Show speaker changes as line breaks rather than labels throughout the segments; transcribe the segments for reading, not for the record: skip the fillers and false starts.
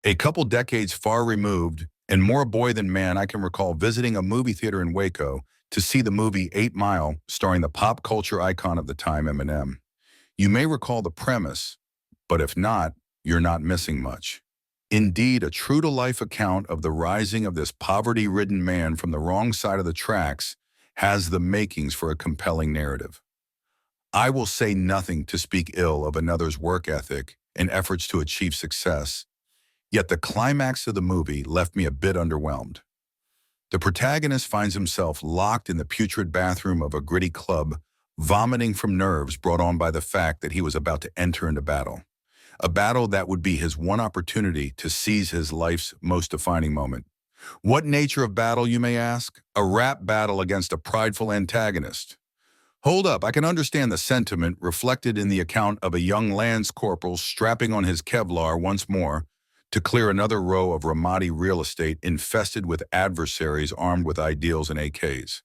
A couple decades far removed, and more boy than man, I can recall visiting a movie theater in Waco to see the movie 8 Mile, starring the pop culture icon of the time, Eminem. You may recall the premise, but if not, you're not missing much. Indeed, a true-to-life account of the rising of this poverty-ridden man from the wrong side of the tracks has the makings for a compelling narrative. I will say nothing to speak ill of another's work ethic and efforts to achieve success, yet the climax of the movie left me a bit underwhelmed. The protagonist finds himself locked in the putrid bathroom of a gritty club, vomiting from nerves brought on by the fact that he was about to enter into battle. A battle that would be his one opportunity to seize his life's most defining moment. What nature of battle, you may ask? A rap battle against a prideful antagonist. Hold up, I can understand the sentiment reflected in the account of a young lance corporal strapping on his Kevlar once more to clear another row of Ramadi real estate infested with adversaries armed with ideals and AKs.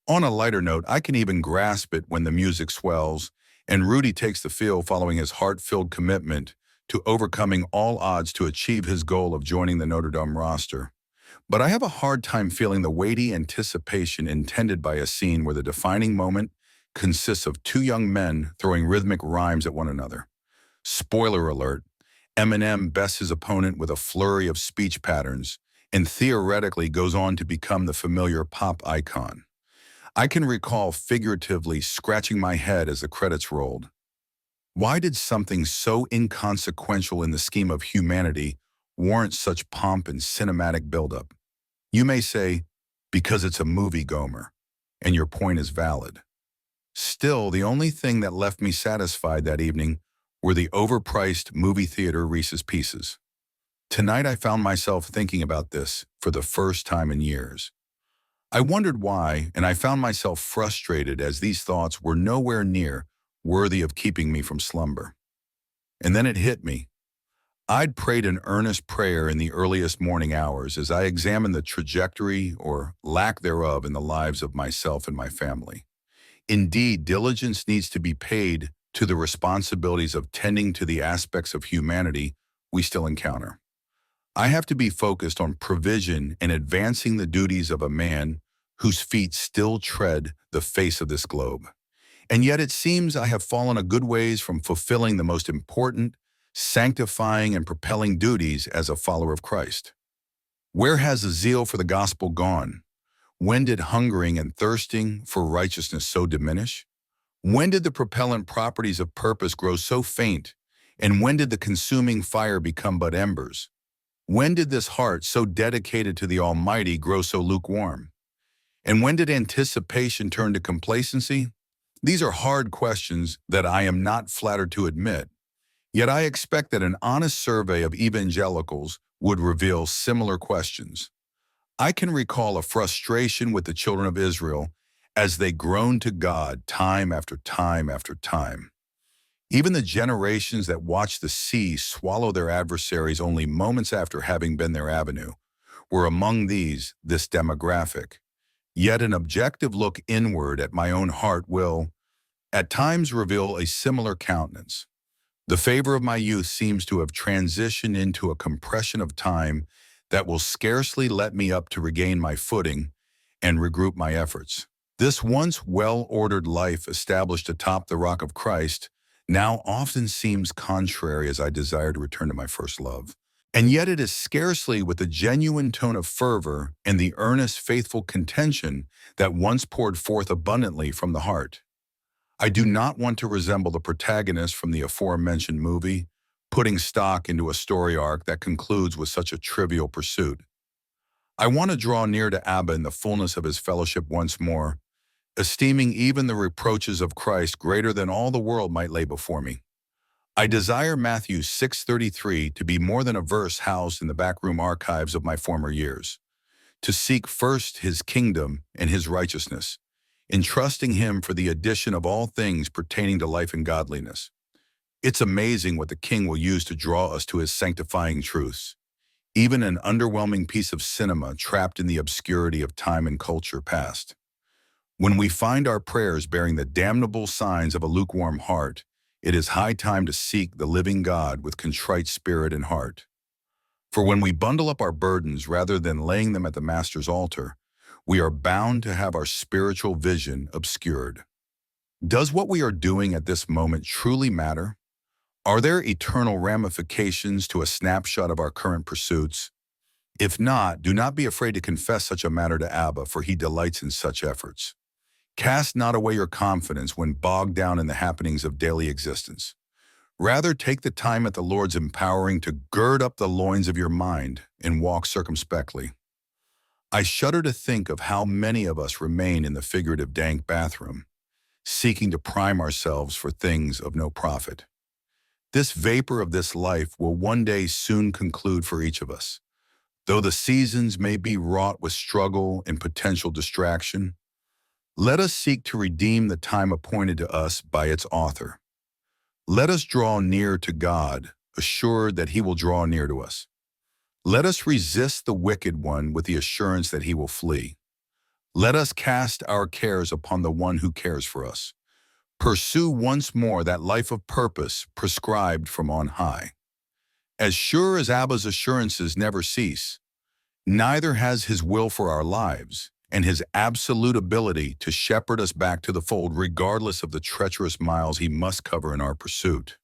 On a lighter note, I can even grasp it when the music swells and Rudy takes the field following his heart-filled commitment to overcoming all odds to achieve his goal of joining the Notre Dame roster. But I have a hard time feeling the weighty anticipation intended by a scene where the defining moment consists of two young men throwing rhythmic rhymes at one another. Spoiler alert, Eminem bests his opponent with a flurry of speech patterns and theoretically goes on to become the familiar pop icon. I can recall figuratively scratching my head as the credits rolled. Why did something so inconsequential in the scheme of humanity warrant such pomp and cinematic buildup? You may say, because it's a movie, Gomer, and your point is valid. Still, the only thing that left me satisfied that evening were the overpriced movie theater Reese's Pieces. Tonight I found myself thinking about this for the first time in years. I wondered why, and I found myself frustrated as these thoughts were nowhere near worthy of keeping me from slumber. And then it hit me. I'd prayed an earnest prayer in the earliest morning hours as I examined the trajectory or lack thereof in the lives of myself and my family. Indeed, diligence needs to be paid to the responsibilities of tending to the aspects of humanity we still encounter. I have to be focused on provision and advancing the duties of a man whose feet still tread the face of this globe. And yet it seems I have fallen a good ways from fulfilling the most important, sanctifying, and propelling duties as a follower of Christ. Where has the zeal for the gospel gone? When did hungering and thirsting for righteousness so diminish? When did the propellant properties of purpose grow so faint? And when did the consuming fire become but embers? When did this heart so dedicated to the Almighty grow so lukewarm? And when did anticipation turn to complacency? These are hard questions that I am not flattered to admit. Yet I expect that an honest survey of evangelicals would reveal similar questions. I can recall a frustration with the children of Israel as they groaned to God time after time after time. Even the generations that watched the sea swallow their adversaries only moments after having been their avenue were among these, this demographic. Yet an objective look inward at my own heart will, at times, reveal a similar countenance. The favor of my youth seems to have transitioned into a compression of time that will scarcely let me up to regain my footing and regroup my efforts. This once well-ordered life established atop the rock of Christ now often seems contrary as I desire to return to my first love. And yet it is scarcely with the genuine tone of fervor and the earnest, faithful contention that once poured forth abundantly from the heart. I do not want to resemble the protagonist from the aforementioned movie, putting stock into a story arc that concludes with such a trivial pursuit. I want to draw near to Abba in the fullness of his fellowship once more, esteeming even the reproaches of Christ greater than all the world might lay before me. I desire Matthew 6:33 to be more than a verse housed in the backroom archives of my former years, to seek first his kingdom and his righteousness, entrusting him for the addition of all things pertaining to life and godliness. It's amazing what the King will use to draw us to his sanctifying truths. Even an underwhelming piece of cinema trapped in the obscurity of time and culture past. When we find our prayers bearing the damnable signs of a lukewarm heart, it is high time to seek the living God with contrite spirit and heart. For when we bundle up our burdens rather than laying them at the Master's altar, we are bound to have our spiritual vision obscured. Does what we are doing at this moment truly matter? Are there eternal ramifications to a snapshot of our current pursuits? If not, do not be afraid to confess such a matter to Abba, for he delights in such efforts. Cast not away your confidence when bogged down in the happenings of daily existence. Rather, take the time at the Lord's empowering to gird up the loins of your mind and walk circumspectly. I shudder to think of how many of us remain in the figurative dank bathroom, seeking to prime ourselves for things of no profit. This vapor of this life will one day soon conclude for each of us. Though the seasons may be wrought with struggle and potential distraction, let us seek to redeem the time appointed to us by its author. Let us draw near to God, assured that he will draw near to us. Let us resist the wicked one with the assurance that he will flee. Let us cast our cares upon the one who cares for us. Pursue once more that life of purpose prescribed from on high. As sure as Abba's assurances never cease, neither has his will for our lives and his absolute ability to shepherd us back to the fold regardless of the treacherous miles he must cover in our pursuit.